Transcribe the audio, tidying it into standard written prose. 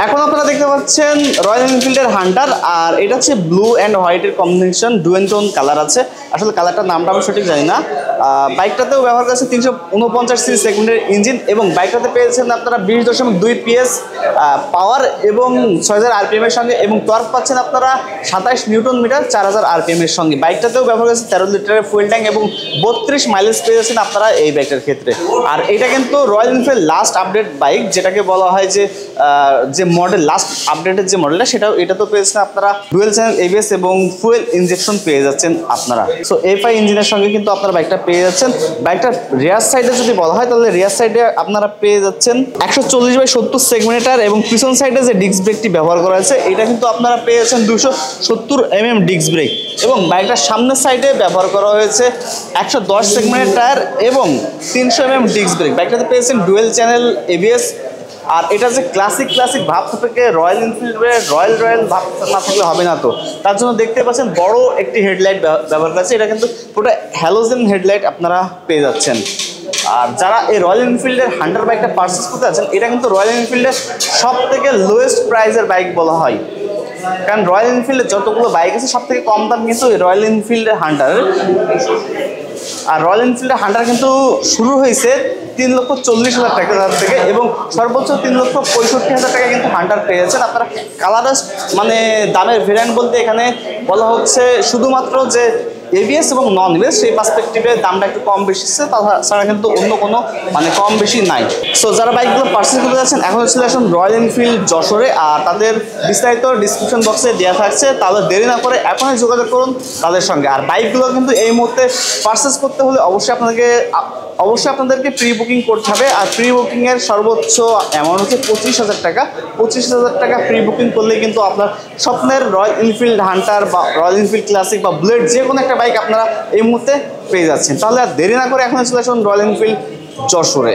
এখন আপনারা দেখতে পাচ্ছেন রয়্যাল এনফিল্ডের হান্টার, আর এটা হচ্ছে ব্লু অ্যান্ড হোয়াইটের কম্বিনেশন, ডুয়েল টোন কালার আছে। আসলে কালারটার নামটা আমি সঠিক জানি না। বাইকটাতেও ব্যবহার করেছে 349 সিসি সেগমেন্টের ইঞ্জিন, এবং বাইকটাতে পেয়েছেন আপনারা 20.2 PS পাওয়ার এবং 6000 RPM এর সঙ্গে, এবং টর্ক পাচ্ছেন আপনারা 27 নিউটন মিটার 4000 RPM এর সঙ্গে। বাইকটাতেও ব্যবহার করেছে 13 লিটারের ফুয়েল ট্যাঙ্ক এবং 32 মাইলেজ পেয়েছেন আপনারা এই বাইকটার ক্ষেত্রে। আর এটা কিন্তু royal Enfield last update bike, যেটাকে বলা হয় যে মডেল লাস্ট আপডেটের যে মডেলটা, সেটাও এটা তো পেয়েছেন আপনারা ডুয়েল চ্যানেল ABS এবং ফুয়েল ইনজেকশন পেয়ে যাচ্ছেন আপনারা। সো FI ইঞ্জিনের সঙ্গে কিন্তু আপনারা বাইকটা পেয়ে যাচ্ছেন। বাইকটার রিয়ার সাইডে যদি বলা হয় তাহলে রিয়ার সাইডে আপনারা পেয়ে যাচ্ছেন 140/70 সেগমেন্টার, এবং পিছন সাইডে যে ডিস্ক ব্রেকটি ব্যবহার করা হয়েছে এটা কিন্তু আপনারা পেয়ে যাচ্ছেন 270 mm ডিস্ক ব্রেক, এবং বাইকটার সামনের সাইডে ব্যবহার করা হয়েছে 110 সেগমেন্টের টায়ার এবং 300 mm ডিস্ক ব্রেক। বাইকটাতে পেয়েছেন ডুয়েল চ্যানেল ABS। আর এটা যে ক্লাসিক ভাব থেকে রয়্যাল এনফিল্ডের রয়্যাল ভাব না থাকলে হবে না, তো তার জন্য দেখতে পাচ্ছেন বড় একটি হেডলাইট ব্যবহার করেছে। এটা কিন্তু পুরো হ্যালোজেন হেডলাইট আপনারা পেয়ে যাচ্ছেন। আর যারা এই রয়্যাল এনফিল্ডের হান্টার বাইকটা পারচেস করতে যাচ্ছেন, এটা কিন্তু রয়্যাল এনফিল্ডের সব থেকে লোয়েস্ট প্রাইসের বাইক বলা হয়, কারণ রয়্যাল এনফিল্ডের যতগুলো বাইক আছে সব থেকে কম দাম কিন্তু রয়্যাল এনফিল্ডের হান্টার। আর রয়্যাল এনফিল্ডের হান্টার কিন্তু শুরু হয়েছে 3,40,000 টাকা থেকে, এবং সর্বোচ্চ 3,65,000 টাকা কিন্তু হান্টার পেয়ে যাচ্ছেন আপনারা। কালারস মানে দামের ভেরিয়েন্ট বলতে এখানে বলা হচ্ছে শুধুমাত্র যে ABS এবং নন ABS সেই পার্সপেক্টিভে দামটা একটু কম বেশি আছে, তাছাড়া কিন্তু অন্য কোনো মানে কম বেশি নাই। সো যারা বাইকগুলো পারচেস করতে যাচ্ছেন এখন চলে আসুন রয়্যাল এনফিল্ড যশোরে, আর তাদের বিস্তারিত ডিসক্রিপশন বক্সে দেওয়া থাকছে, তাহলে দেরি না করে এখনই যোগাযোগ করুন তাদের সঙ্গে। আর বাইকগুলো কিন্তু এই মুহূর্তে পারচেস করতে হলে অবশ্যই আপনাদেরকে প্রি বুকিং করতে হবে। আর প্রি বুকিংয়ের সর্বোচ্চ অ্যামাউন্ট হচ্ছে 25,000 টাকা। 25,000 টাকা প্রি বুকিং করলে কিন্তু আপনার স্বপ্নের রয়্যাল এনফিল্ড হান্টার বা রয়্যাল এনফিল্ড ক্লাসিক বা বুলেট যে কোনো একটা বাইক আপনারা এই মুহূর্তে পেয়ে যাচ্ছেন। তাহলে আর দেরি না করে এখন চলে আসুন রয়্যাল এনফিল্ড যশোরে।